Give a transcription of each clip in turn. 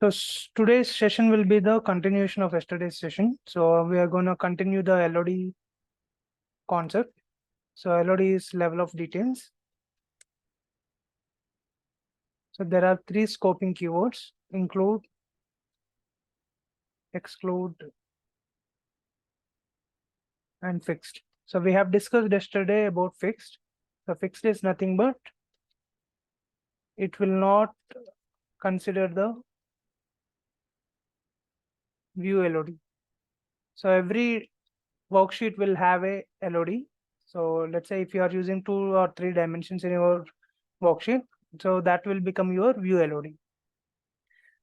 So today's session will be the continuation of yesterday's session. So we are going to continue the LOD concept. So LOD is level of details. So there are three scoping keywords: include, exclude, and fixed. So we have discussed yesterday about fixed. So fixed is nothing but it will not consider the view LOD. So every worksheet will have a LOD. So let's say if you are using 2 or 3 dimensions in your worksheet, so that will become your view LOD.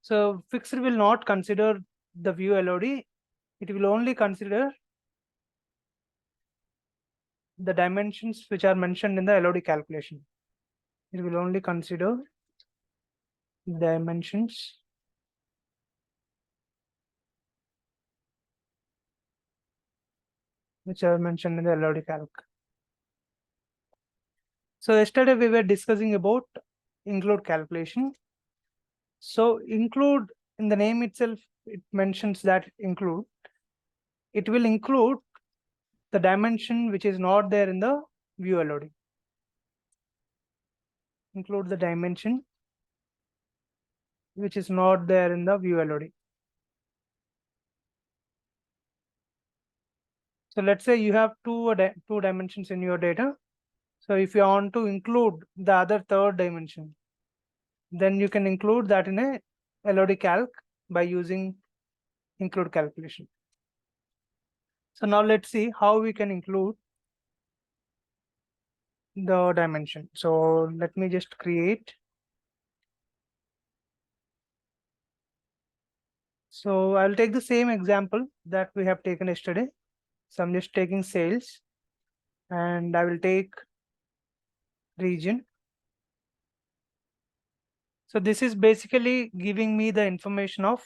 So fixed will not consider the view LOD. It will only consider the dimensions which are mentioned in the LOD calculation. It will only consider dimensions which are mentioned in the LOD calc. So yesterday we were discussing about include calculation. So include, in the name itself, it mentions that include. It will include the dimension which is not there in the view LOD. Include the dimension which is not there in the view LOD. So let's say you have two dimensions in your data. So if you want to include the other third dimension, then you can include that in a LOD calc by using include calculation. So now let's see how we can include the dimension. So let me just create. So I'll take the same example that we have taken yesterday. So I'm just taking sales and I will take region. So this is basically giving me the information of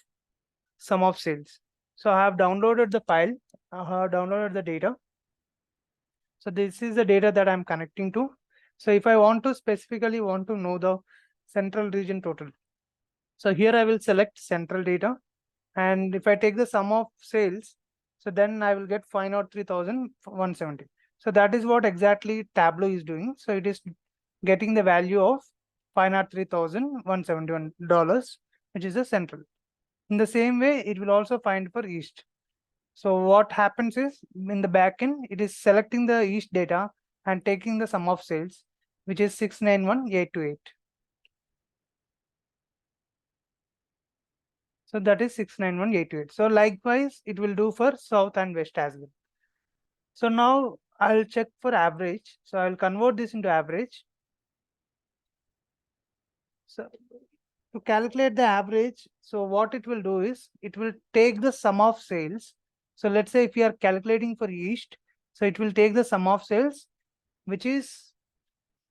sum of sales. So I have downloaded the file, I have downloaded the data. So this is the data that I'm connecting to. So if I want to specifically want to know the central region total, so here I will select central data. And if I take the sum of sales, so then I will get 503,170. So that is what exactly Tableau is doing. So it is getting the value of $503,171, which is the central. In the same way, it will also find for east. So what happens is in the backend, it is selecting the east data and taking the sum of sales, which is 691,828. So that is 691,828. So likewise, it will do for south and west as well. So now I'll check for average. So I'll convert this into average. So to calculate the average, so what it will do is it will take the sum of sales. So let's say if you are calculating for east, so it will take the sum of sales, which is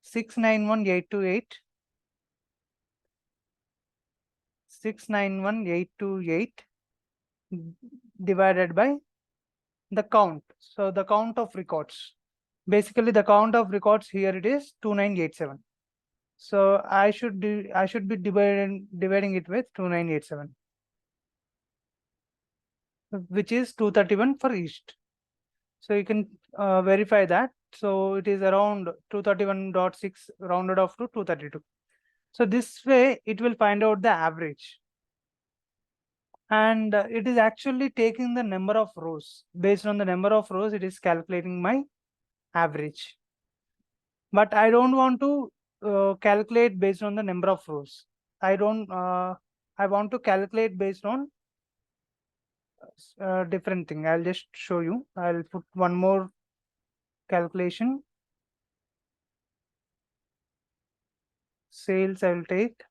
691,828. 691,828 divided by the count. So the count of records. Basically, the count of records here it is 2987. So I should be dividing it with 2987, which is 231 for east. So you can verify that. So it is around 231.6 rounded off to 232. So this way it will find out the average. And it is actually taking the number of rows. Based on the number of rows, it is calculating my average. But I don't want to calculate based on the number of rows. I want to calculate based on different thing. I'll just show you. I'll put one more calculation. Sales I will take.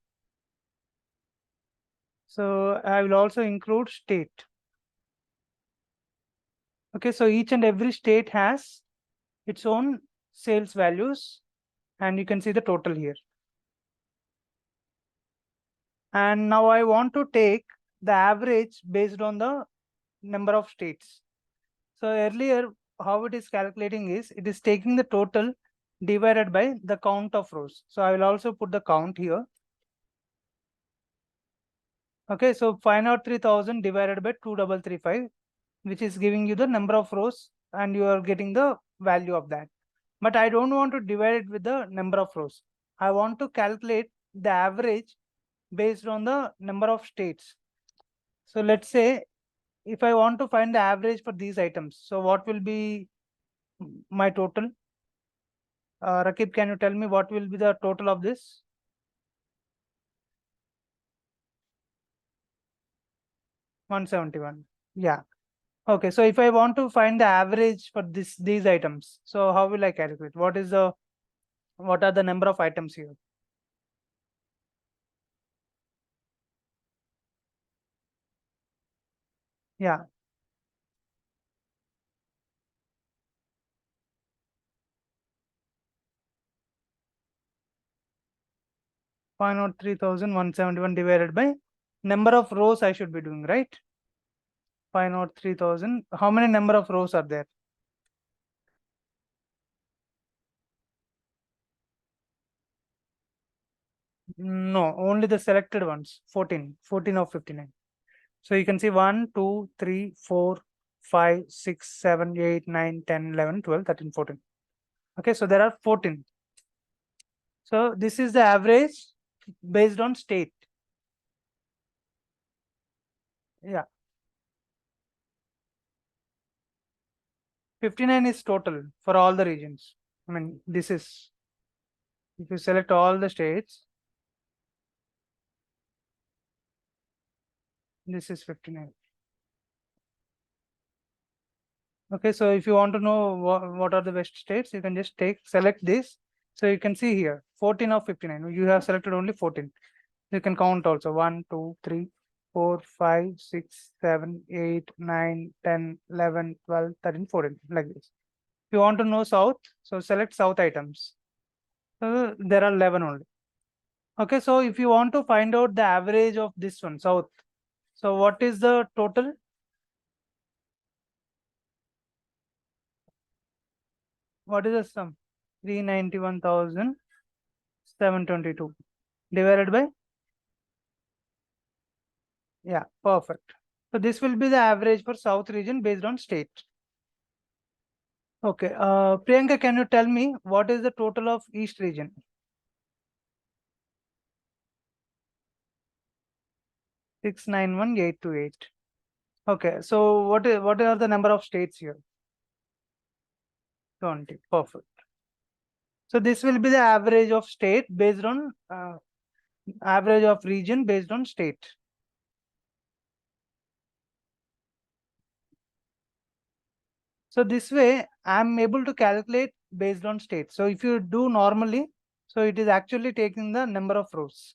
So I will also include state. Okay, so each and every state has its own sales values, and you can see the total here. And now I want to take the average based on the number of states. So earlier, how it is calculating is, it is taking the total divided by the count of rows. So I will also put the count here. Okay, so find out 3000 divided by 2335, which is giving you the number of rows and you are getting the value of that. But I don't want to divide it with the number of rows. I want to calculate the average based on the number of states. So let's say if I want to find the average for these items, so what will be my total? Rakib, can you tell me what will be the total of this? 171. Yeah. Okay. So if I want to find the average for these items, so how will I calculate? What are the number of items here? Yeah. Find out 3171 divided by number of rows I should be doing, right? Find out 3000. How many number of rows are there? No, only the selected ones. 14. 14 of 59. So you can see 1, 2, 3, 4, 5, 6, 7, 8, 9, 10, 11, 12, 13, 14. Okay, so there are 14. So this is the average based on state. Yeah, 59 is total for all the regions. I mean, this is, if you select all the states, this is 59. Okay, so if you want to know what are the best states, you can just select this. So you can see here 14 of 59. You have selected only 14. You can count also 1, 2, 3, 4, 5, 6, 7, 8, 9, 10, 11, 12, 13, 14, like this. If you want to know south, so select south items. So there are 11 only. Okay, so if you want to find out the average of this one, south, so what is the total? What is the sum? 391,722 divided by, yeah, perfect. So this will be the average for south region based on state. Okay, Priyanka, can you tell me what is the total of east region? 691,828. Okay, so what are the number of states here? 20. Perfect. So this will be the average of state based on average of region based on state. So this way I'm able to calculate based on state. So if you do normally, so it is actually taking the number of rows,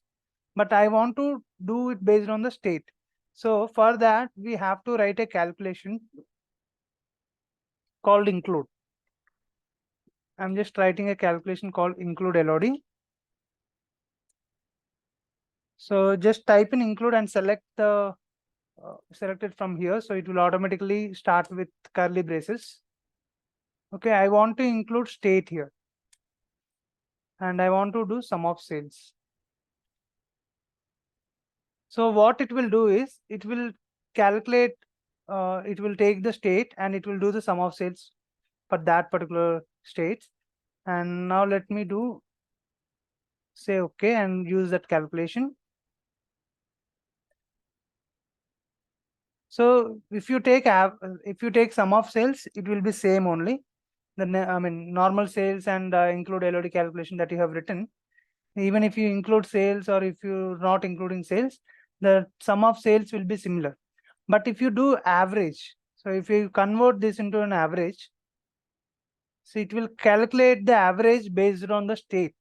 but I want to do it based on the state. So for that, we have to write a calculation called include. I'm just writing a calculation called include LOD. So just type in include and select it from here. So it will automatically start with curly braces. Okay, I want to include state here. And I want to do sum of sales. So what it will do is it will calculate, it will take the state and it will do the sum of sales for that particular state. And now let me say okay and use that calculation. So if you take sum of sales, it will be same only. I mean normal sales and include LOD calculation that you have written. Even if you include sales or if you're not including sales, the sum of sales will be similar. But if you do average, so if you convert this into an average, so it will calculate the average based on the state,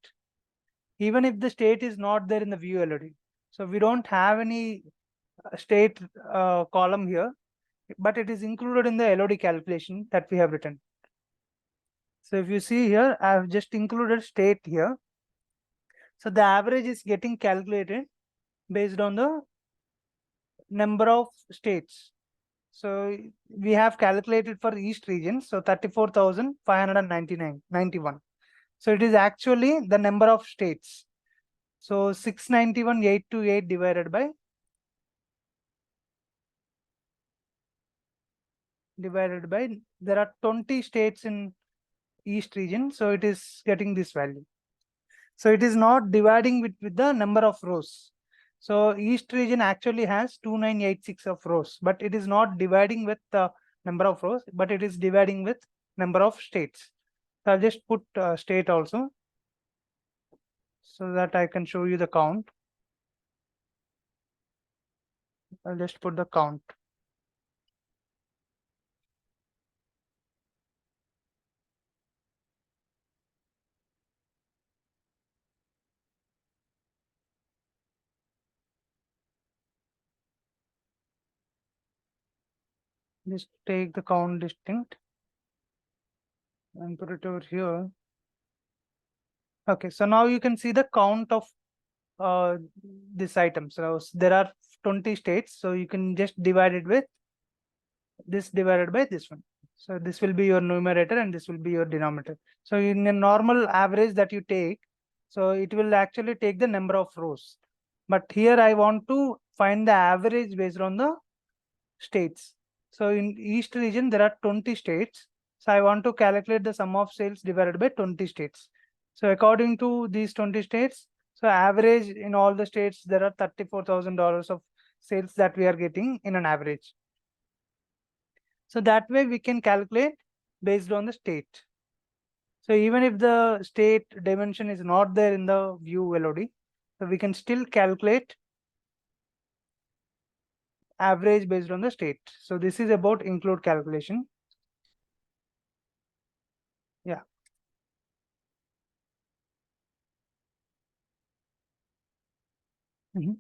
even if the state is not there in the view LOD. So we don't have any state column here, but it is included in the LOD calculation that we have written. So if you see here, I have just included state here. So the average is getting calculated based on the number of states. So we have calculated for east region, so 34,591. So it is actually the number of states. So 691,828 divided by divided by, there are 20 states in East region, so it is getting this value. So it is not dividing with the number of rows. So East region actually has 2986 of rows, but it is not dividing with the number of rows, but it is dividing with number of states. So I'll just put state also so that I can show you the count. I'll just put the count. Just take the count distinct and put it over here. Okay, so now you can see the count of this item. So there are 20 states, so you can just divide it with this divided by this one. So this will be your numerator and this will be your denominator. So in a normal average that you take, so it will actually take the number of rows. But here I want to find the average based on the states. So in East region, there are 20 states. So I want to calculate the sum of sales divided by 20 states. So according to these 20 states, so average in all the states, there are $34,000 of sales that we are getting in an average. So that way we can calculate based on the state. So even if the state dimension is not there in the view LOD, so we can still calculate average based on the state. So this is about include calculation. Yeah. Mhm.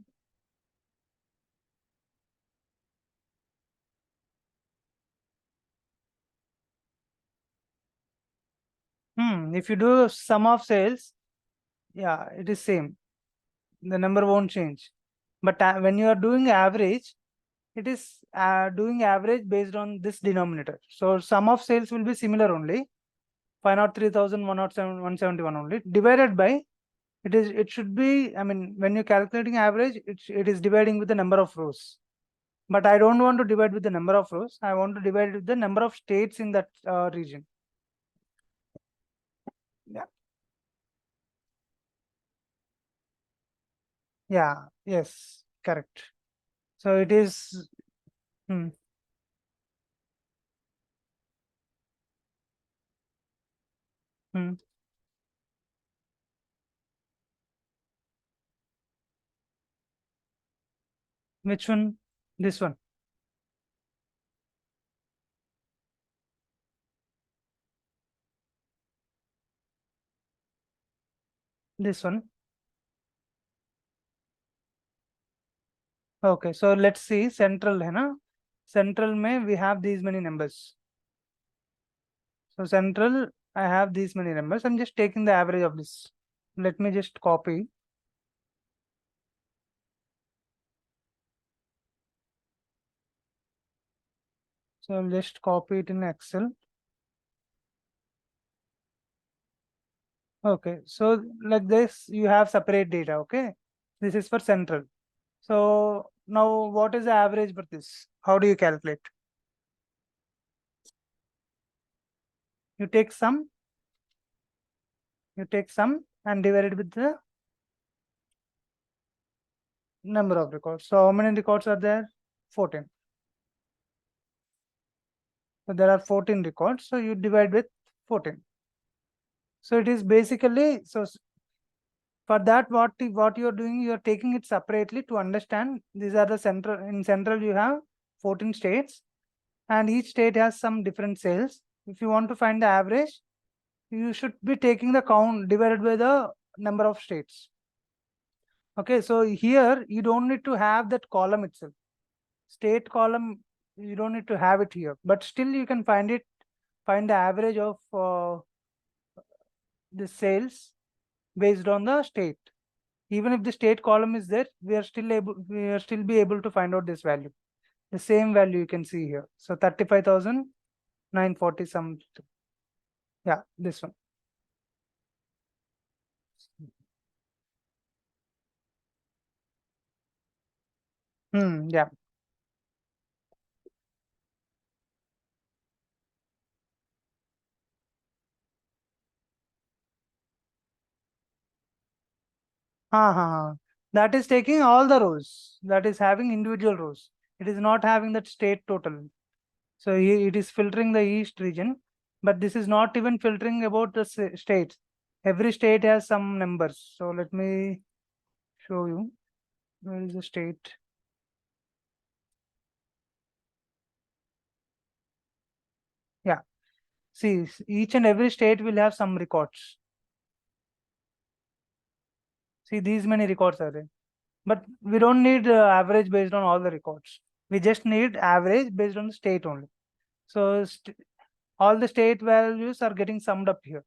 If you do sum of sales, yeah, it is same. The number won't change. But when you are doing average, it is doing average based on this denominator. So sum of sales will be similar only. 503,107,171 only divided by, it should be, I mean, when you're calculating average, it is dividing with the number of rows. But I don't want to divide with the number of rows. I want to divide it with the number of states in that region. Yeah. Yeah. Yes. Correct. So it is. Hmm, hmm. Which one? This one. This one. Okay. So let's see central, है ना? Central में we have these many numbers. So central, I have these many numbers. I'm just taking the average of this. Let me just copy. So I'll just copy it in Excel. Okay. So like this, you have separate data. Okay. This is for central. So now what is the average for this? How do you calculate? You take sum, and divide it with the number of records. So how many records are there? 14. So there are 14 records. So you divide with 14. So it is basically, so for that, what you're doing, you're taking it separately to understand. These are the central, in central you have 14 states and each state has some different sales. If you want to find the average, you should be taking the count divided by the number of states. Okay, so here you don't need to have that column itself. State column, you don't need to have it here, but still you can find the average of the sales based on the state. Even if the state column is there, we are still be able to find out this value. The same value you can see here. So 35,940 some. Yeah, this one. Yeah. That is taking all the rows. That is having individual rows. It is not having that state total. So it is filtering the east region, but this is not even filtering about the states. Every state has some numbers. So let me show you. Where is the state? Yeah. See, each and every state will have some records. See, these many records are there. But we don't need average based on all the records. We just need average based on the state only. So all the state values are getting summed up here.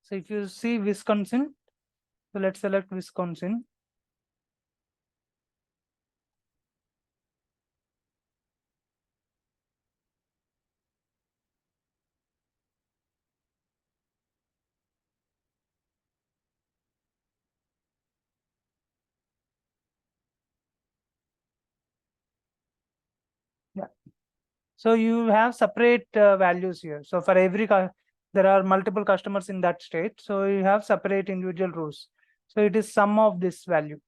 So if you see Wisconsin, so let's select Wisconsin. Yeah. So you have separate values here. So for every there are multiple customers in that state. So you have separate individual rows. So it is sum of this value.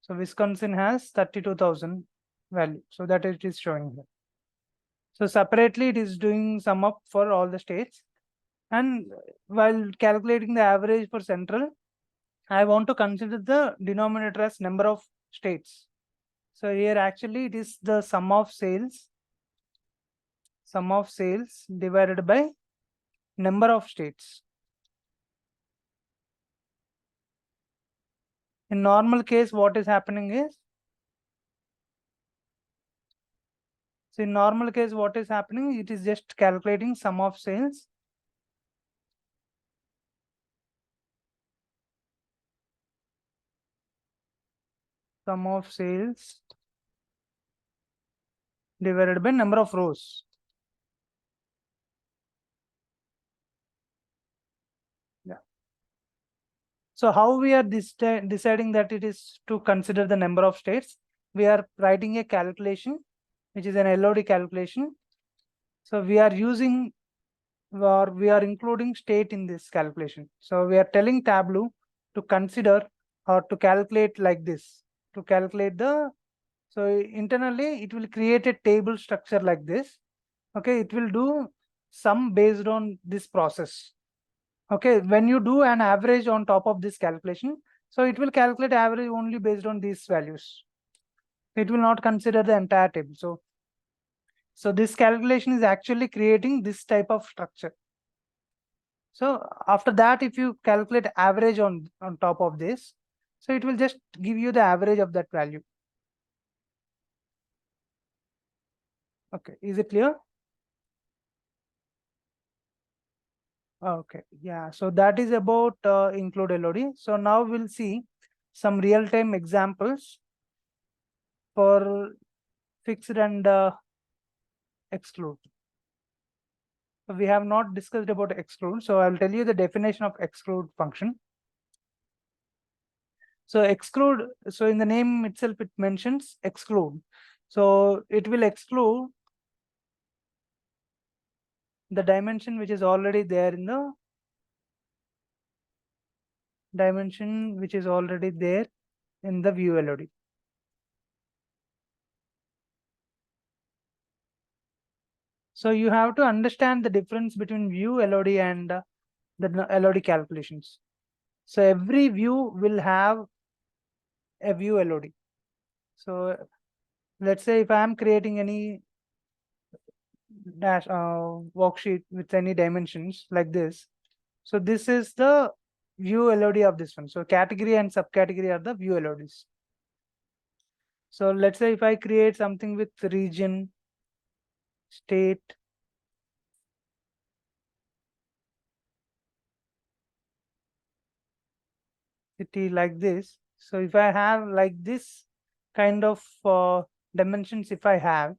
So Wisconsin has 32,000 value. So that it is showing here. So separately it is doing sum up for all the states. And while calculating the average for central, I want to consider the denominator as number of states. So here actually it is the sum of sales divided by number of states. In normal case, what is happening is, so in normal case, what is happening? It is just calculating sum of sales divided by number of rows. Yeah. So how we are deciding that it is to consider the number of states? We are writing a calculation, which is an LOD calculation. So we are using, or we are including state in this calculation. So we are telling Tableau to consider or to calculate like this, to calculate the, so internally it will create a table structure like this. Okay, it will do sum based on this process. Okay, when you do an average on top of this calculation, so it will calculate average only based on these values. It will not consider the entire table. So this calculation is actually creating this type of structure. So after that, if you calculate average on top of this, so it will just give you the average of that value. Okay, is it clear? Okay, yeah. So that is about include LOD. So now we'll see some real-time examples for fixed and exclude. So we have not discussed about exclude. So I'll tell you the definition of exclude function. So exclude, so in the name itself, it mentions exclude. So it will exclude the dimension which is already there in the view LOD. So you have to understand the difference between view LOD and the LOD calculations. So every view will have a view LOD. So let's say if I am creating any worksheet with any dimensions like this, so this is the view LOD of this one. So category and subcategory are the view LODs. So let's say if I create something with region, state, city like this. So if I have like this kind of dimensions, if I have,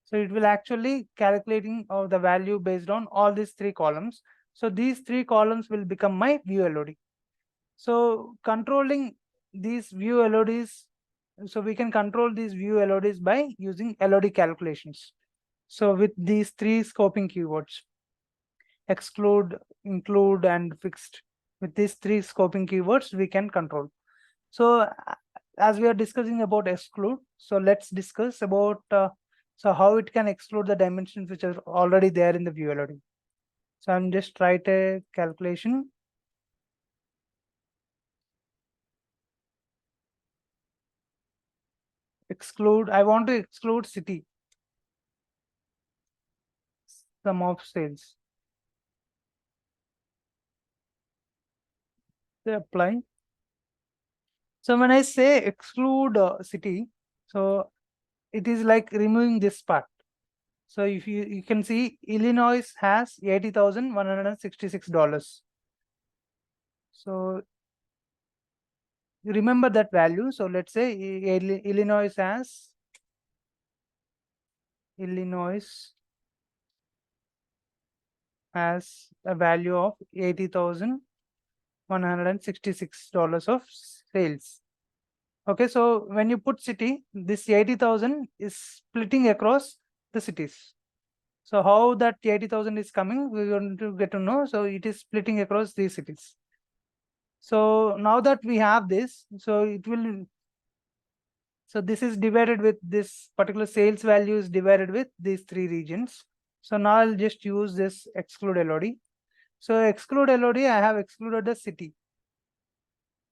so it will actually calculating the value based on all these three columns. So these three columns will become my view LOD. So controlling these view LODs, so we can control these view LODs by using LOD calculations. So with these three scoping keywords, exclude, include, and fixed. With these three scoping keywords, we can control. So as we are discussing about exclude, so let's discuss about so how it can exclude the dimensions which are already there in the view LOD. So I'm just write a calculation. Exclude, I want to exclude city, sum of sales. So apply. So when I say exclude city, so it is like removing this part. So if you can see Illinois has $80,166. So you remember that value. So let's say Illinois has a value of $80,166 of sales. Okay, so when you put city, this 80,000 is splitting across the cities. So how that 80,000 is coming, we're going to get to know. So it is splitting across these cities. So now that we have this, so it will, so this is divided with this particular sales value is divided with these three regions. So now I'll just use this exclude LOD. So exclude LOD, I have excluded the city.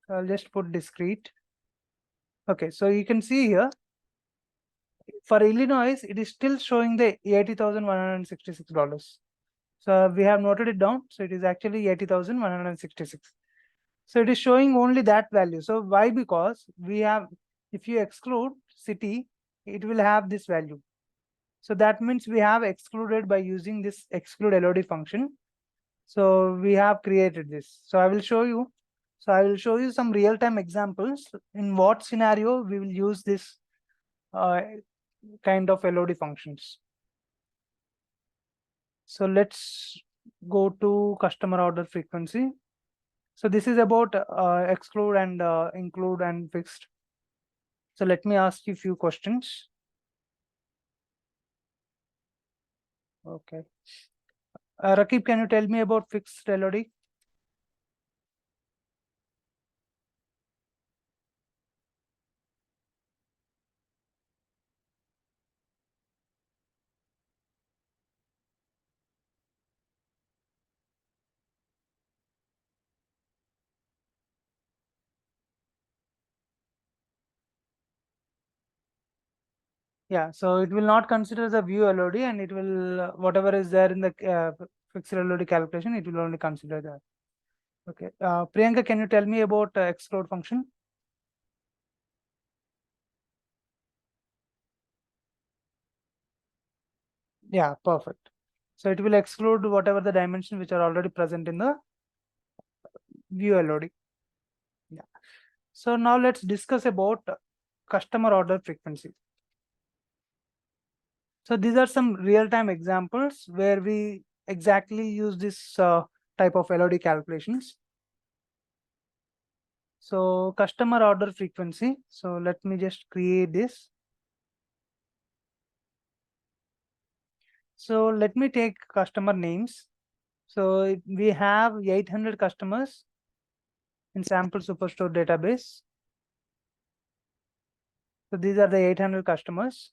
So I'll just put discrete. Okay, so you can see here, for Illinois, it is still showing the $80,166. So we have noted it down. So it is actually 80,166. So it is showing only that value. So why? Because we have, if you exclude city, it will have this value. So that means we have excluded by using this exclude LOD function. So we have created this. So I will show you. So I will show you some real-time examples in what scenario we will use this kind of LOD functions. So let's go to customer order frequency. So this is about exclude and include and fixed. So let me ask you a few questions. Okay. Rakib, can you tell me about fixed LOD? Yeah, so it will not consider the view LOD, and it will whatever is there in the fixed LOD calculation, it will only consider that. Okay. Priyanka, can you tell me about exclude function? Yeah, perfect. So it will exclude whatever the dimensions which are already present in the view LOD. Yeah. So now let's discuss about customer order frequency. So these are some real-time examples where we exactly use this type of LOD calculations. So customer order frequency. So let me just create this. So let me take customer names. So we have 800 customers in sample superstore database. So these are the 800 customers.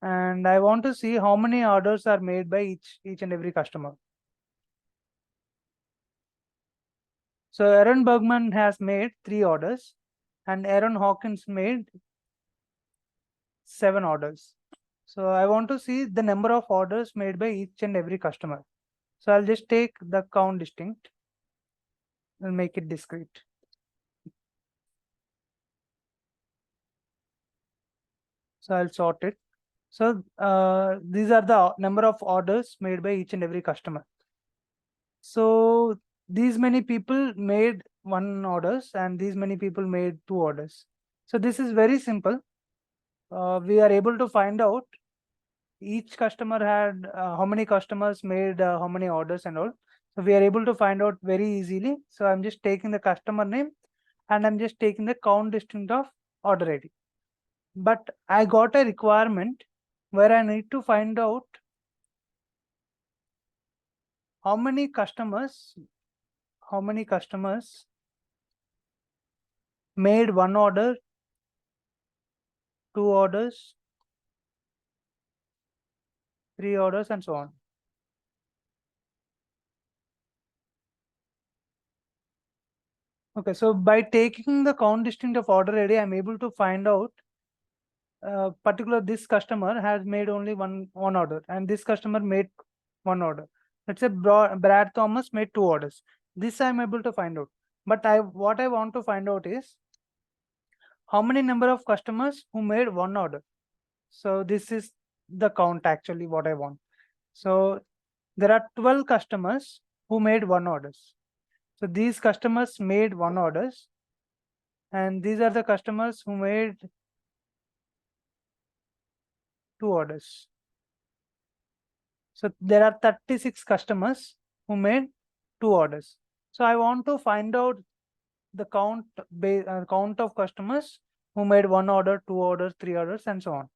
And I want to see how many orders are made by each and every customer. So Aaron Bergman has made 3 orders and Aaron Hawkins made 7 orders. So I want to see the number of orders made by each and every customer. So I'll just take the count distinct and make it discrete. So I'll sort it. So these are the number of orders made by each and every customer. So these many people made 1 orders and these many people made 2 orders. So this is very simple. We are able to find out each customer had how many customers made how many orders and all. So we are able to find out very easily. So I'm just taking the customer name and I'm just taking the count distinct of order ID. But I got a requirement where I need to find out how many customers how many customers made one order, two orders, three orders, and so on. Okay, so by taking the count distinct of order ID, I'm able to find out particular this customer has made only one order, and this customer made one order. Let's say Brad Thomas made two orders. This I'm able to find out. But what I want to find out is how many number of customers who made one order. So this is the count actually what I want. So there are 12 customers who made one orders. So these customers made one orders, and these are the customers who made two orders. So there are 36 customers who made two orders. So I want to find out the count of customers who made one order, two orders, three orders, and so on.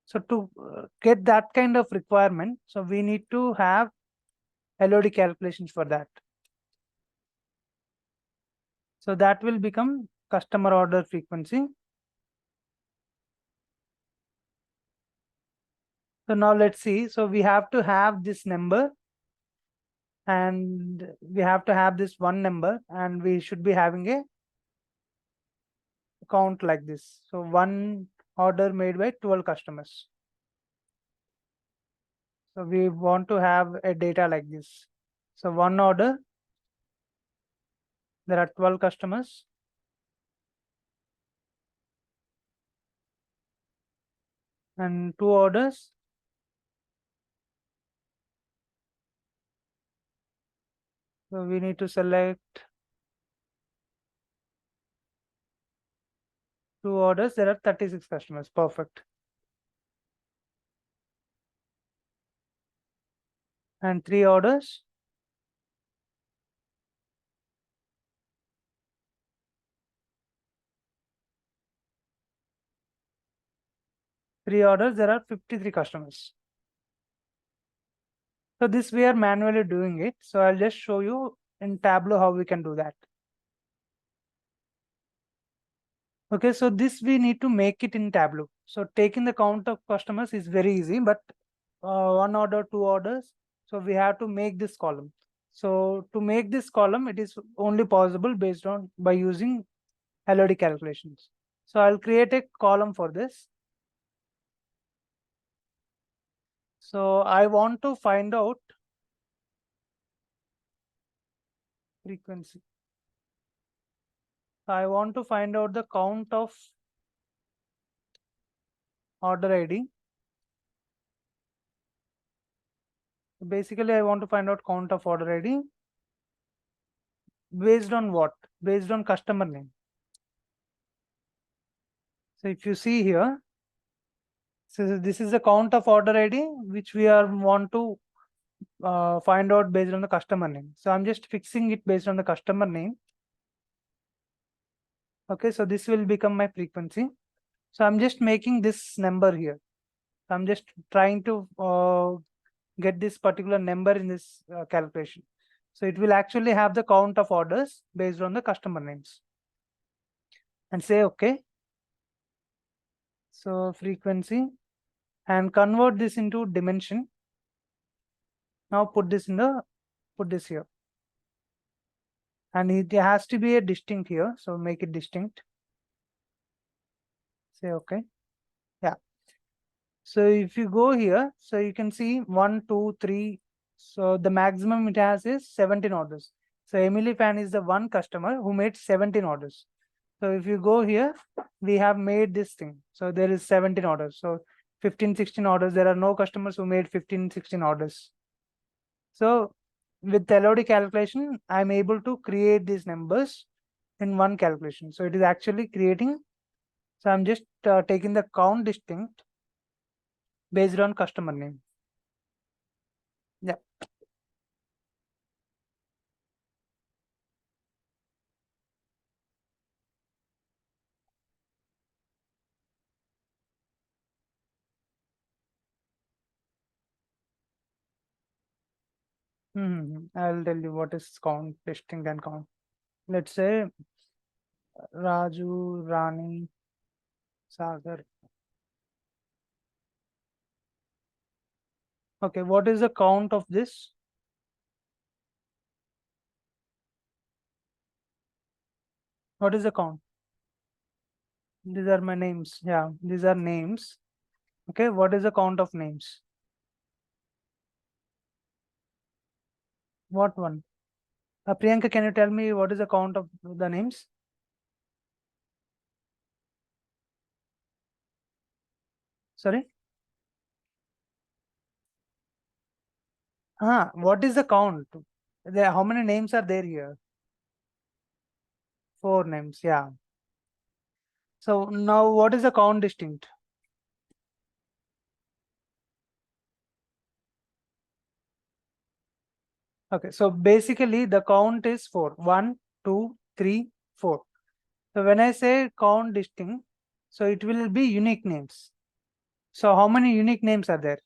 So to get that kind of requirement, so we need to have LOD calculations for that. So that will become customer order frequency. So now let's see. So we have to have this number, and we have to have this one number, and we should be having a count like this. So one order made by 12 customers. So we want to have a data like this. So one order, there are 12 customers. And two orders. So we need to select two orders. There are 36 customers. Perfect. And three orders. Three orders, there are 53 customers. So this we are manually doing it. So I'll just show you in Tableau how we can do that. Okay, so this we need to make it in Tableau. So taking the count of customers is very easy, but one order, two orders. So we have to make this column. So to make this column, it is only possible based on by using LOD calculations. So I'll create a column for this. So I want to find out frequency. I want to find out the count of order ID. Basically, I want to find out count of order ID based on what? Based on customer name. So if you see here, so this is the count of order ID which we want to find out based on the customer name. So I'm just fixing it based on the customer name. Okay, so this will become my frequency. So I'm just making this number here. I'm just trying to get this particular number in this calculation. So it will actually have the count of orders based on the customer names. And say okay. So frequency, and convert this into dimension. Now put this here. And it has to be a distinct here. So make it distinct. Say okay. Yeah. So if you go here, so you can see 1, 2, 3. So the maximum it has is 17 orders. So Emily Fan is the one customer who made 17 orders. So if you go here, we have made this thing. So there is 17 orders. So 15, 16 orders. There are no customers who made 15, 16 orders. So with LOD calculation, I'm able to create these numbers in one calculation. So it is actually creating. So I'm just taking the count distinct based on customer name. Yeah. I'll tell you what is count, distinct and count. Let's say Raju, Rani, Sagar. Okay, what is the count of this? What is the count? These are my names. Yeah, these are names. Okay, what is the count of names? What one? Priyanka, can you tell me what is the count of the names? Sorry? What is the count? How many names are there here? 4 names, yeah. So now what is the count distinct? Okay, so basically the count is 4. 1, 2, 3, 4. So when I say count distinct, so it will be unique names. So how many unique names are there?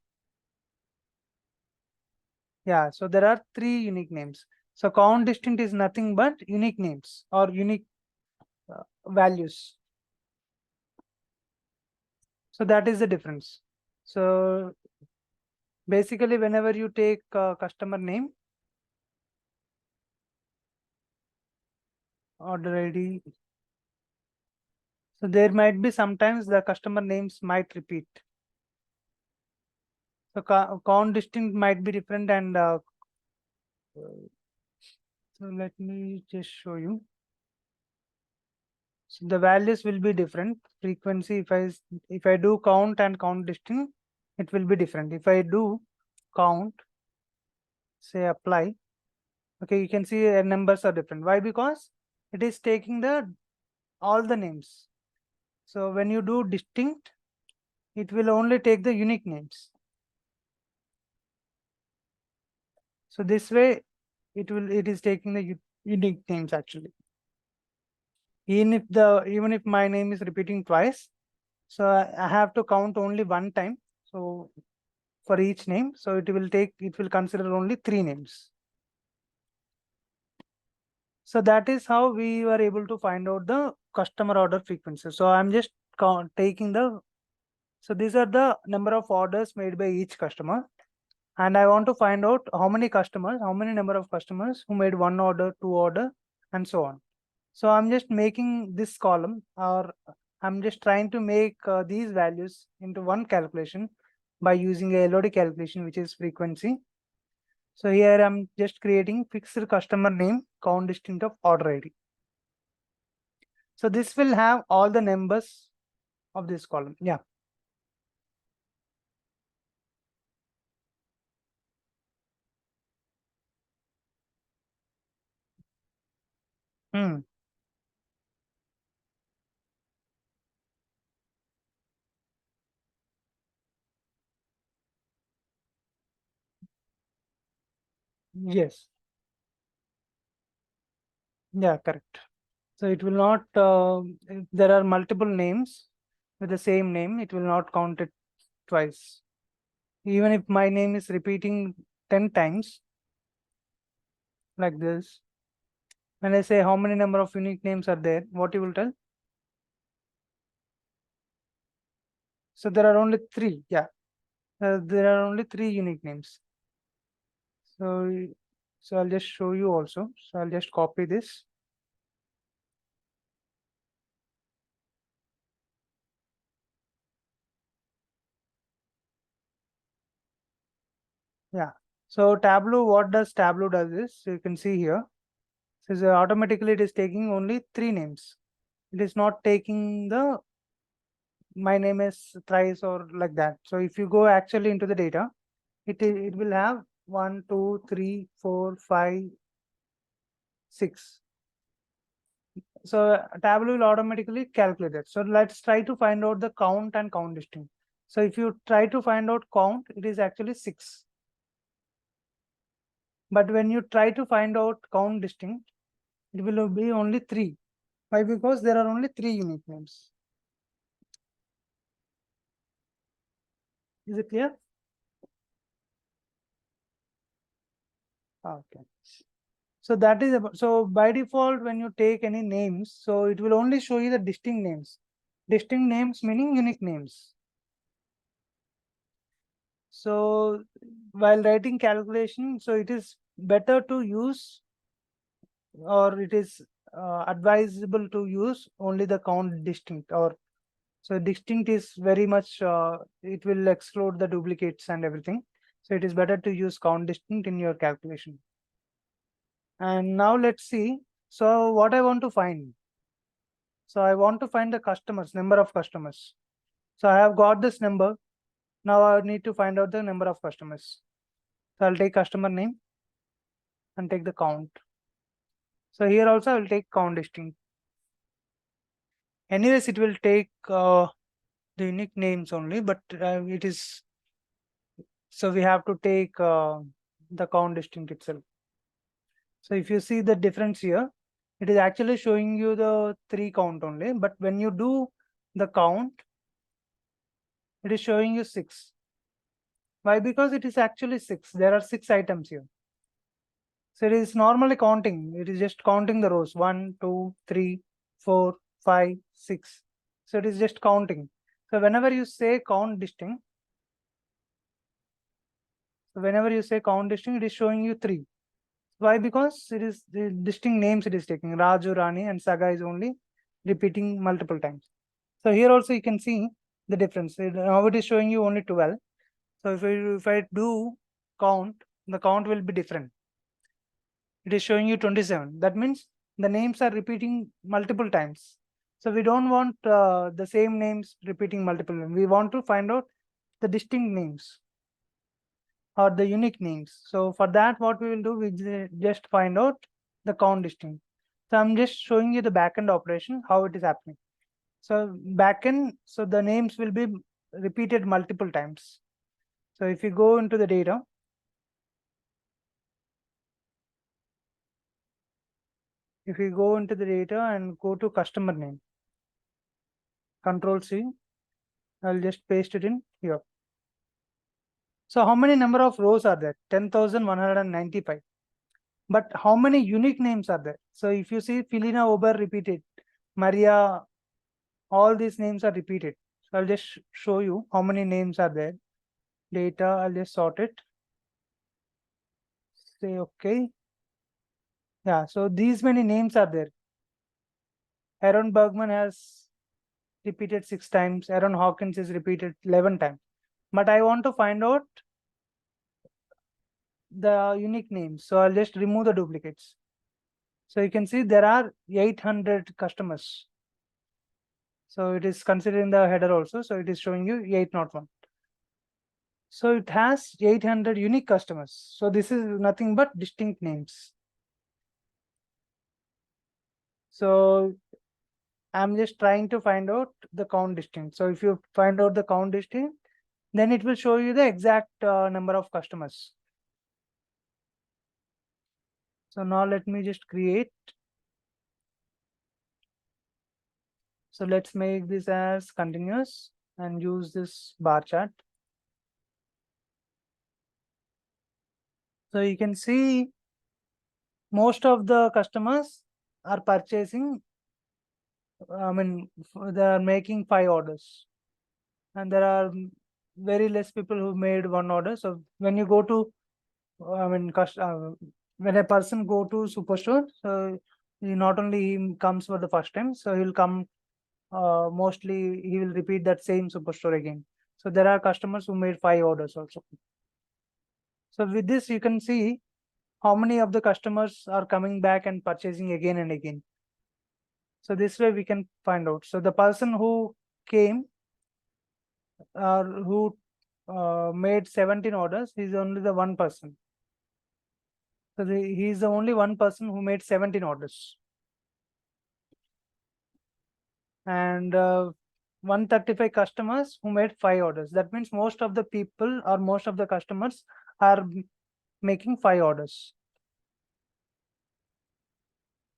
Yeah, so there are 3 unique names. So count distinct is nothing but unique names or unique values. So that is the difference. So basically, whenever you take customer name, order ID, so there might be sometimes the customer names might repeat. So count distinct might be different, and so let me just show you. So the values will be different. Frequency, if I do count and count distinct, it will be different. If I do count, say apply, okay, you can see numbers are different. Why? Because it is taking the all the names. So when you do distinct, it will only take the unique names. So this way, it is taking the unique names actually. Even if my name is repeating twice, so I have to count only one time. So for each name, so it will consider only 3 names. So that is how we were able to find out the customer order frequency. So I'm just taking the, so these are the number of orders made by each customer. And I want to find out how many number of customers who made 1 order, 2 order, and so on. So I'm just making this column, or I'm just trying to make these values into one calculation by using a LOD calculation, which is frequency. So here I'm just creating fixed customer name count distinct of order ID. So this will have all the numbers of this column. Yeah. Hmm. Yes. Yeah, correct. So it will not, if there are multiple names with the same name, it will not count it twice. Even if my name is repeating 10 times like this, when I say how many number of unique names are there, what you will tell? So there are only 3. Yeah. There are only 3 unique names. So, so I'll just show you also. So I'll just copy this. Yeah. So Tableau, what does Tableau does is, so you can see here, so automatically it is taking only 3 names. It is not taking the my name is thrice or like that. So if you go actually into the data, it will have 1, 2, 3, 4, 5, 6. So Tableau will automatically calculate it. So let's try to find out the count and count distinct. So if you try to find out count, it is actually 6. But when you try to find out count distinct, it will be only 3. Why? Because there are only 3 unique names. Is it clear? Okay. So that is about, so by default, when you take any names, so it will only show you the distinct names. Distinct names meaning unique names. So while writing calculation, so it is better to use, or it is advisable to use only the count distinct, or so distinct is very much, it will exclude the duplicates and everything. So it is better to use count distinct in your calculation. And now let's see. So what I want to find. So I want to find the customers, number of customers. So I have got this number. Now I need to find out the number of customers. So I'll take customer name and take the count. So here also I will take count distinct. Anyways, it will take the unique names only, but it is, so we have to take the count distinct itself. So if you see the difference here, it is actually showing you the 3 count only, but when you do the count, it is showing you 6. Why? Because it is actually 6. There are 6 items here. So it is normally counting. It is just counting the rows. 1, 2, 3, 4, 5, 6. So it is just counting. So whenever you say count distinct, it is showing you 3. Why? Because it is the distinct names it is taking. Raju, Rani, and Saga is only repeating multiple times. So here also you can see the difference. Now it is showing you only 12. So if I do count, the count will be different. It is showing you 27. That means the names are repeating multiple times. So we don't want the same names repeating multiple times. We want to find out the distinct names or the unique names. So for that, what we will do, we just find out the count distinct. So I'm just showing you the backend operation, how it is happening. So backend, so the names will be repeated multiple times. So if you go into the data, and go to customer name, Control C, I'll just paste it in here. So how many number of rows are there? 10,195. But how many unique names are there? So if you see Filina Ober repeated, Maria, all these names are repeated. So I'll just show you how many names are there. Data, I'll just sort it. Say okay. Yeah, so these many names are there. Aaron Bergman has repeated 6 times. Aaron Hawkins is repeated 11 times. But I want to find out the unique names. So I'll just remove the duplicates. So you can see there are 800 customers. So it is considering the header also. So it is showing you 801. So it has 800 unique customers. So this is nothing but distinct names. So I'm just trying to find out the count distinct. So if you find out the count distinct, then it will show you the exact number of customers. So now let me just create. So let's make this as continuous and use this bar chart. So you can see most of the customers are purchasing, I mean, they are making 5 orders. And there are very less people who made 1 order. So when you go to, when a person go to superstore, so he not only he comes for the first time, so he'll come, mostly he will repeat that same superstore again. So there are customers who made 5 orders also. So with this, you can see how many of the customers are coming back and purchasing again and again. So this way we can find out. So the person who came, who made 17 orders, he's only the one person. So he's the only one person who made 17 orders. And 135 customers who made 5 orders. That means most of the people or most of the customers are making 5 orders.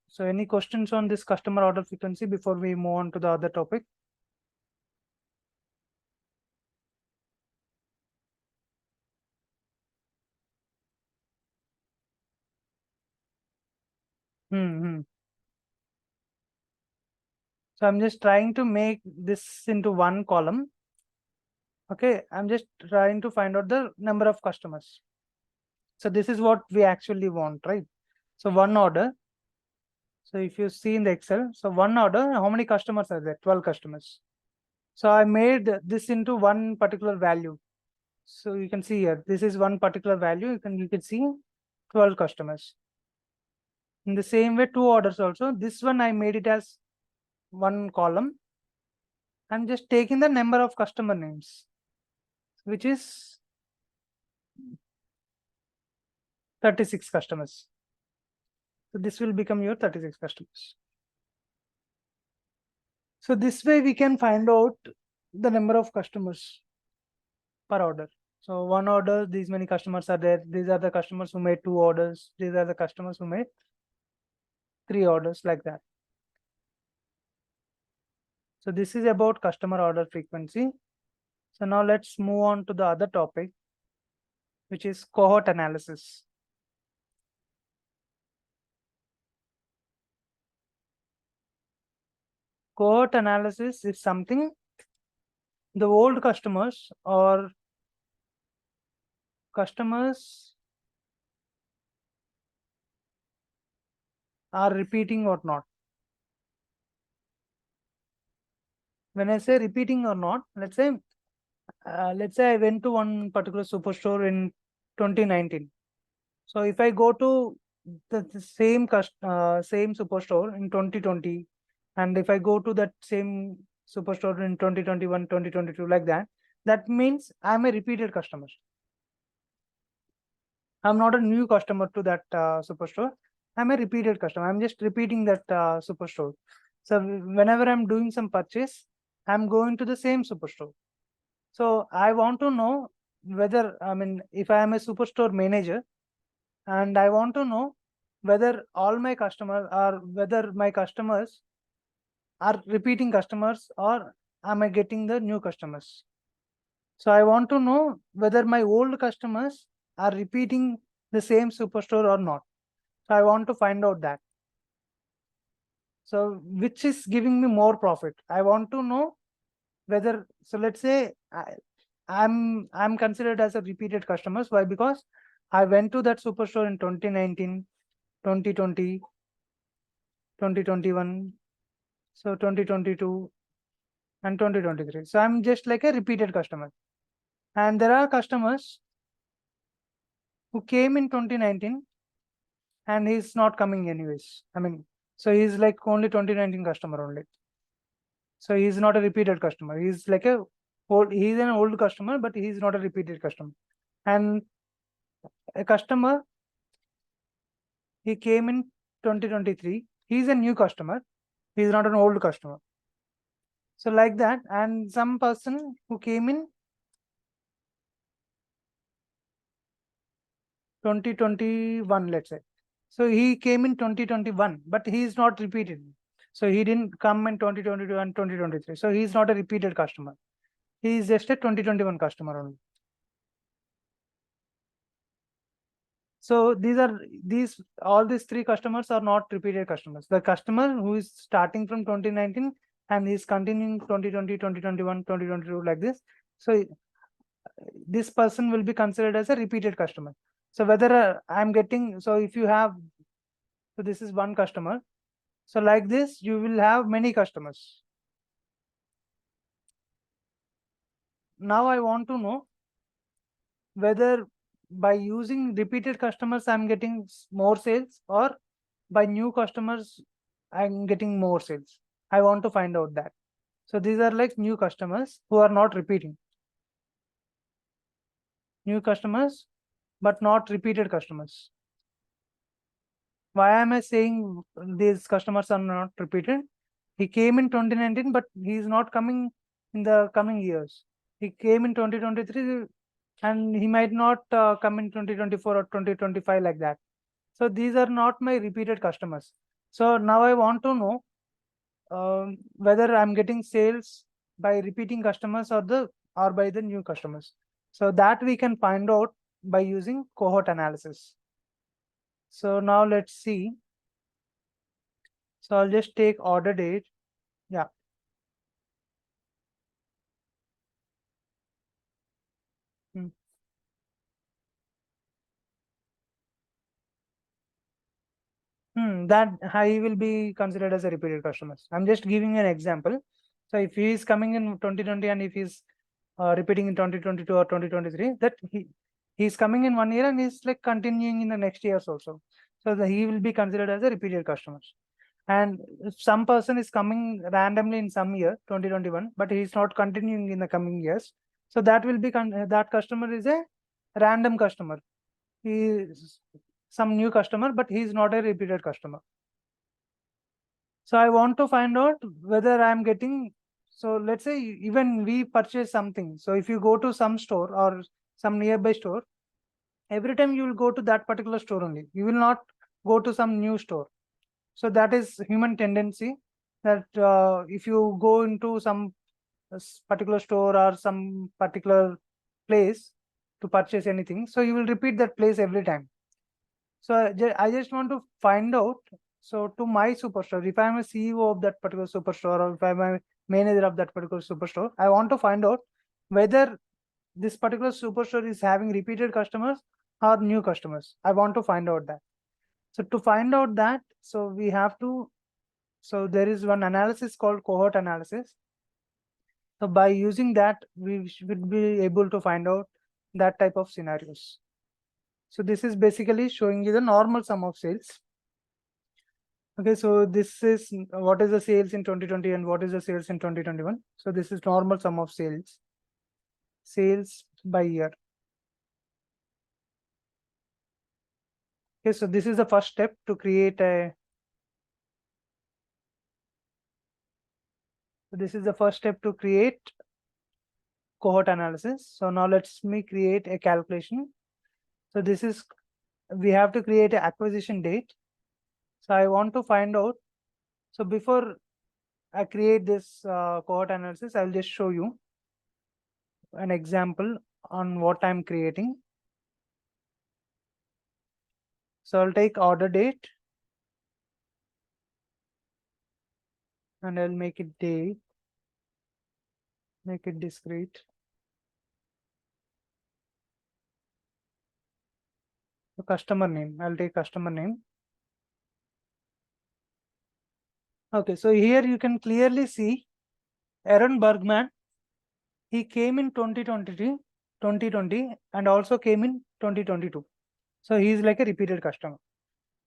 So any questions on this customer order frequency before we move on to the other topic? So I'm just trying to make this into one column. Okay, I'm just trying to find out the number of customers. So this is what we actually want, right? So one order. So if you see in the Excel, so one order, how many customers are there? 12 customers. So I made this into one particular value. So you can see here, this is one particular value. You can see 12 customers. In the same way, two orders also. This one I made it as one column. I'm just taking the number of customer names, which is 36 customers. So this will become your 36 customers. So this way we can find out the number of customers per order. So one order, these many customers are there. These are the customers who made two orders. These are the customers who made three orders, like that. So this is about customer order frequency. So now let's move on to the other topic, which is cohort analysis. Cohort analysis is something the old customers or customers are repeating or not. When I say repeating or not, let's say I went to one particular superstore in 2019. So if I go to the same same superstore in 2020, and if I go to that same superstore in 2021, 2022, like that, that means I'm a repeated customer. I'm not a new customer to that superstore. I'm a repeated customer. I'm just repeating that superstore. So whenever I'm doing some purchase, I'm going to the same superstore. So I want to know whether, I mean, if I am a superstore manager and I want to know whether all my customers are, whether my customers are repeating customers or am I getting the new customers. So I want to know whether my old customers are repeating the same superstore or not. So I want to find out that. So which is giving me more profit? I want to know whether, so let's say I'm considered as a repeated customer. Why? Because I went to that superstore in 2019, 2020, 2021, so 2022 and 2023. So I'm just like a repeated customer. And there are customers who came in 2019 and he's not coming anyways. I mean, so he's like only 2019 customer only. So he's not a repeated customer. He's like he's an old customer, but he's not a repeated customer. And a customer, he came in 2023. He's a new customer. He's not an old customer. So like that. And some person who came in 2021, let's say. So he came in 2021, but he is not repeated. So he didn't come in 2022 and 2023. So he's not a repeated customer. He is just a 2021 customer only. So all these three customers are not repeated customers. The customer who is starting from 2019 and is continuing 2020, 2021, 2022 like this. So this person will be considered as a repeated customer. So whether I'm getting, so if you have, so this is one customer. So like this, you will have many customers. Now I want to know whether by using repeated customers, I'm getting more sales, or by new customers, I'm getting more sales. I want to find out that. So these are like new customers who are not repeating. New customers, but not repeated customers. Why am I saying these customers are not repeated? He came in 2019, but he is not coming in the coming years. He came in 2023 and he might not come in 2024 or 2025 like that. So these are not my repeated customers. So now I want to know whether I'm getting sales by repeating customers or by the new customers. So that we can find out by using cohort analysis. So now let's see. So I'll just take order date Yeah. Hmm. That he will be considered as a repeated customer. I'm just giving an example. So if he is coming in 2020 and if he's repeating in 2022 or 2023, that he's coming in 1 year and he's like continuing in the next years also. So he will be considered as a repeated customer. And if some person is coming randomly in some year 2021, but he's not continuing in the coming years, so that will be that customer is a random customer. He is some new customer, but he's not a repeated customer. So I want to find out whether I'm getting, so let's say even we purchase something. So if you go to some store or some nearby store, every time you will go to that particular store only. You will not go to some new store. So that is human tendency, that if you go into some particular store or some particular place to purchase anything, so you will repeat that place every time. So I just want to find out. So to my superstore, if I'm a CEO of that particular superstore or if I'm a manager of that particular superstore, I want to find out whether this particular superstore is having repeated customers or new customers. I want to find out that. So to find out that, so we have to, so there is one analysis called cohort analysis. So by using that, we should be able to find out that type of scenarios. So this is basically showing you the normal sum of sales. Okay, so this is what is the sales in 2020 and what is the sales in 2021. So this is normal sum of sales by year. Okay, so this is the first step to create a, this is the first step to create cohort analysis. So now let's me create a calculation. So this is, we have to create an acquisition date. So I want to find out, so before I create this cohort analysis, I'll just show you an example on what I'm creating. So I'll take order date and I'll make it date, make it discrete. So customer name, I'll take customer name. Okay, so here you can clearly see Aaron Bergman. He came in 2020 and also came in 2022. So he is like a repeated customer.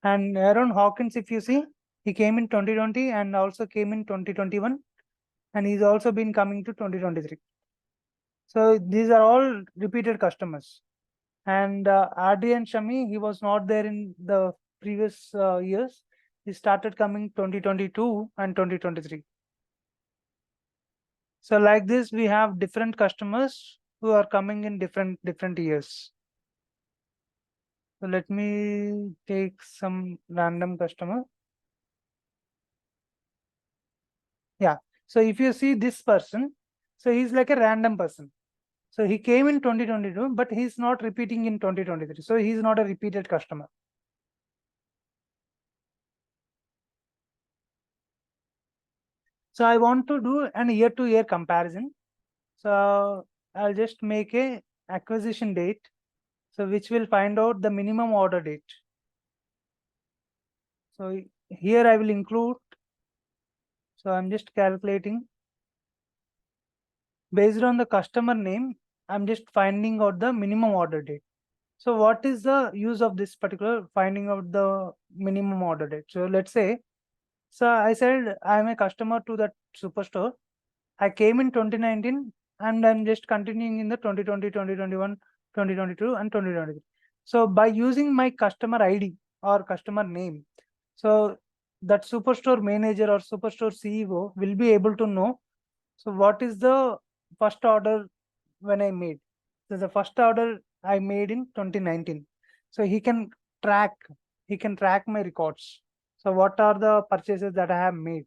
And Aaron Hawkins, if you see, he came in 2020 and also came in 2021. And he's also been coming to 2023. So these are all repeated customers. And Adrian Shami, he was not there in the previous years. He started coming 2022 and 2023. So like this, we have different customers who are coming in different years. So let me take some random customer. Yeah. So if you see this person, so he's like a random person. So he came in 2022, but he's not repeating in 2023. So he's not a repeated customer. So I want to do an year-to-year comparison. So I'll just make a acquisition date. So which will find out the minimum order date. So here I will include, so I'm just calculating based on the customer name. I'm just finding out the minimum order date. So what is the use of this particular finding out the minimum order date? So let's say, so I said I'm a customer to that superstore. I came in 2019 and I'm just continuing in the 2020, 2021, 2022 and 2023. So by using my customer ID or customer name, so that superstore manager or superstore CEO will be able to know, so what is the first order when I made. So the first order I made in 2019. So he can track my records. So what are the purchases that I have made?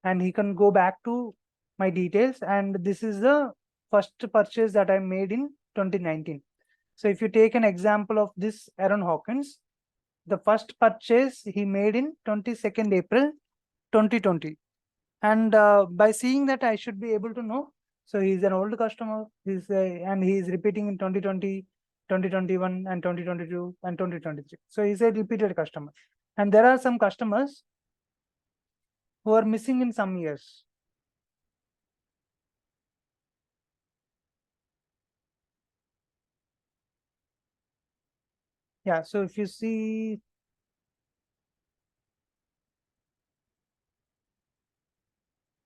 And he can go back to my details. And this is the first purchase that I made in 2019. So if you take an example of this Aaron Hawkins, the first purchase he made in 22nd April 2020. And by seeing that, I should be able to know. So he's an old customer. And he's repeating in 2020, 2021, and 2022 and 2023. So he's a repeated customer. And there are some customers who are missing in some years. Yeah. So if you see,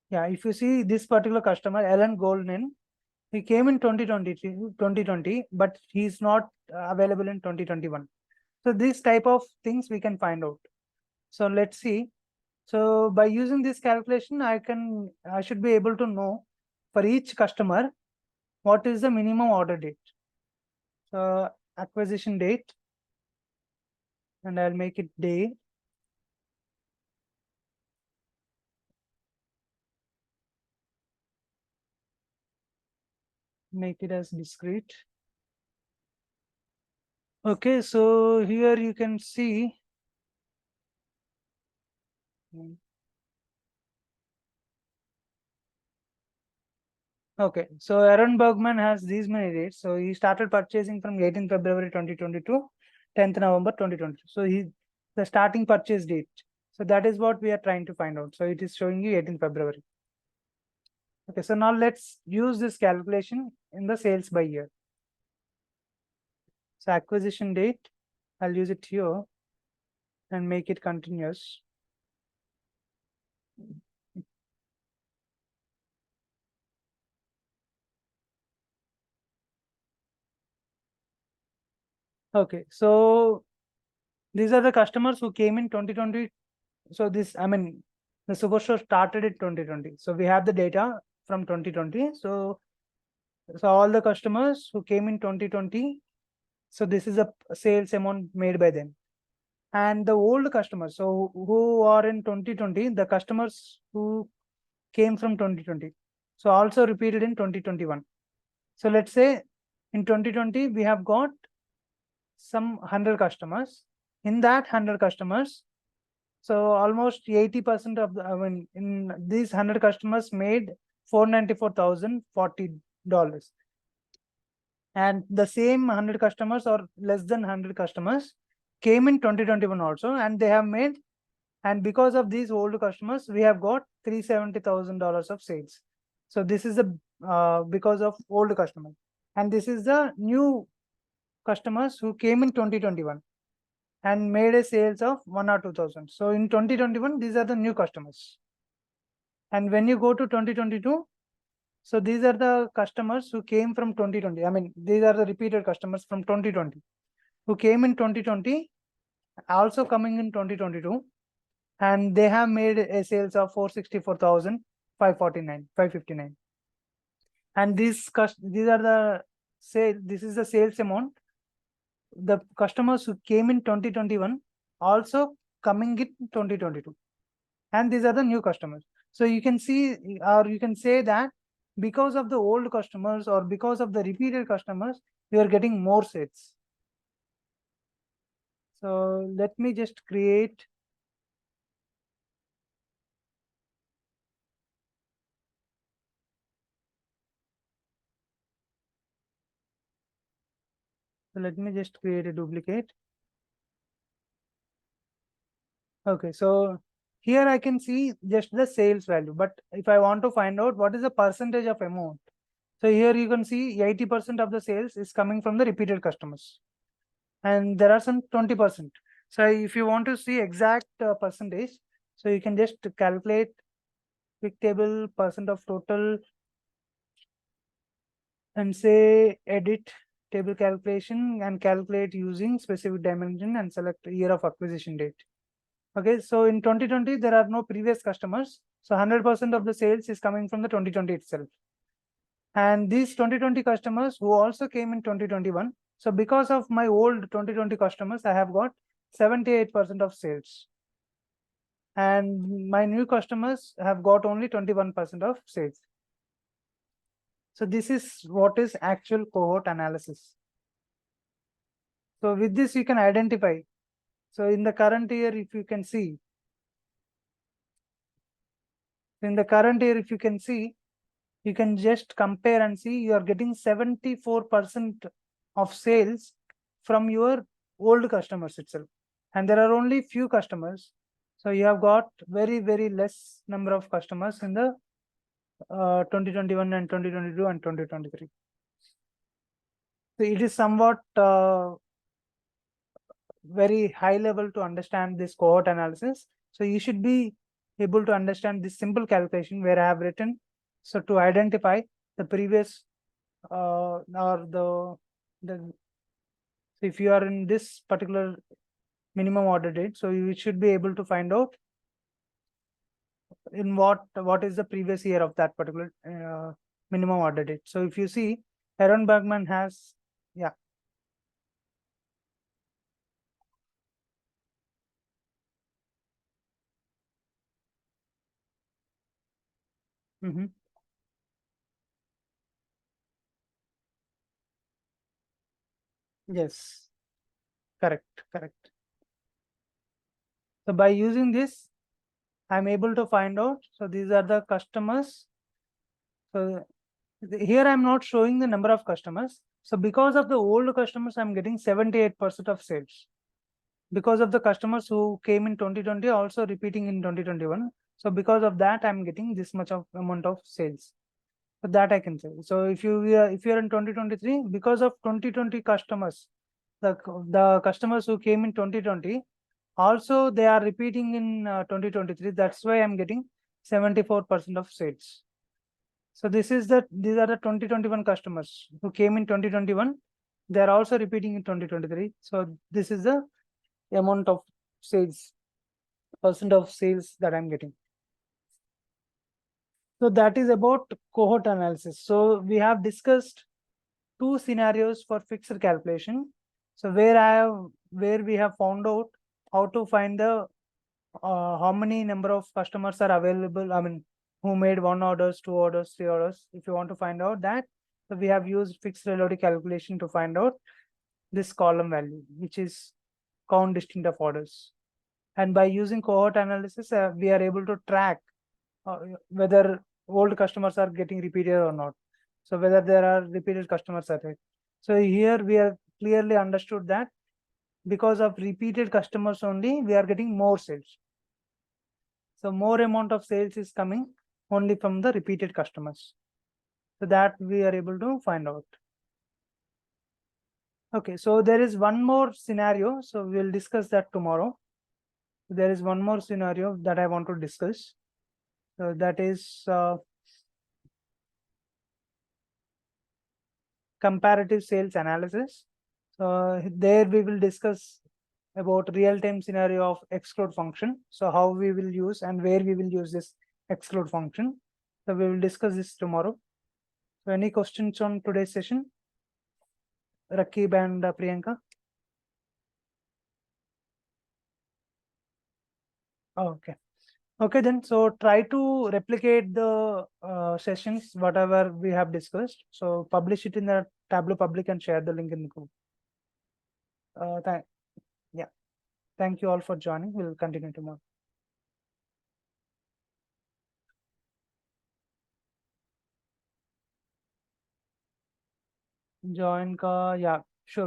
yeah, if you see this particular customer, Alan Goldman, he came in 2020, but he's not available in 2021. So this type of things we can find out. So let's see. So by using this calculation, I should be able to know for each customer what is the minimum order date. So acquisition date, and I'll make it day. Make it as discrete. Okay, so here you can see. Okay, so Aaron Bergman has these many dates. So he started purchasing from 18th February 2022, 10th November 2022. So the starting purchase date. So that is what we are trying to find out. So it is showing you 18th February. Okay, so now let's use this calculation in the sales by year. So acquisition date, I'll use it here and make it continuous. Okay, so these are the customers who came in 2020. So this, I mean, the Superstore started in 2020. So we have the data from 2020. So all the customers who came in 2020, so this is a sales amount made by them. And the old customers, so who are in 2020, the customers who came from 2020, so also repeated in 2021. So let's say in 2020 we have got some 100 customers. In that 100 customers, so almost 80% of the, I mean, in these 100 customers made $494,040. And the same 100 customers or less than 100 customers came in 2021 also, and they have made, and because of these old customers, we have got $370,000 of sales. So this is the because of old customers, and this is the new customers who came in 2021 and made a sales of 1 or 2,000. So in 2021, these are the new customers. And when you go to 2022, so these are the customers who came from 2020. I mean, these are the repeated customers from 2020 who came in 2020, also coming in 2022, and they have made a sales of 559. And these are the sale. This is the sales amount. The customers who came in 2021 also coming in 2022, and these are the new customers. So you can see, or you can say that because of the old customers or because of the repeated customers, you are getting more sales. So let me just create. So let me just create a duplicate. Okay, so here I can see just the sales value, but if I want to find out what is the percentage of amount, so here you can see 80% of the sales is coming from the repeated customers, and there are some 20%. So if you want to see exact percentage, so you can just calculate quick table percent of total and say edit table calculation and calculate using specific dimension and select year of acquisition date. Okay, so in 2020, there are no previous customers. So 100% of the sales is coming from the 2020 itself. And these 2020 customers who also came in 2021. So because of my old 2020 customers, I have got 78% of sales. And my new customers have got only 21% of sales. So this is what is actual cohort analysis. So with this, you can identify. So in the current year, if you can see, In the current year, if you can see, you can just compare and see you are getting 74% of sales from your old customers itself. And there are only few customers. So you have got very, very less number of customers in the 2021 and 2022 and 2023. So it is somewhat very high level to understand this cohort analysis. So you should be able to understand this simple calculation where I have written. So to identify the previous or the if you are in this particular minimum order date, so you should be able to find out in what is the previous year of that particular minimum order date. So if you see, Aaron Bergman has, yeah. Yes, correct. So by using this, I'm able to find out. So these are the customers. So here I'm not showing the number of customers. So because of the old customers, I'm getting 78% of sales. Because of the customers who came in 2020, also repeating in 2021. So because of that, I'm getting this much of amount of sales. So that I can say. So if you're in 2023, because of 2020 customers, the customers who came in 2020, also they are repeating in 2023. That's why I'm getting 74% of sales. So these are the 2021 customers who came in 2021. They are also repeating in 2023. So this is the amount of sales, percent of sales that I'm getting. So that is about cohort analysis. So we have discussed two scenarios for fixed calculation. So where we have found out how to find the how many number of customers are available. I mean, who made 1 orders, 2 orders, 3 orders. If you want to find out that, so we have used fixed LOD calculation to find out this column value, which is count distinct of orders. And by using cohort analysis, we are able to track whether old customers are getting repeated or not. So whether there are repeated customers are there. So here we have clearly understood that because of repeated customers only, we are getting more sales. So more amount of sales is coming only from the repeated customers. So that we are able to find out. Okay, so there is one more scenario. So we'll discuss that tomorrow. There is one more scenario that I want to discuss. So that is comparative sales analysis. So there we will discuss about real-time scenario of exclude function. So how we will use and where we will use this exclude function. So we will discuss this tomorrow. So any questions on today's session? Rakib and Priyanka? Oh, okay. Okay, then. So try to replicate the sessions, whatever we have discussed. So publish it in the Tableau public and share the link in the group. Yeah. Thank you all for joining. We'll continue tomorrow. Join ka, yeah.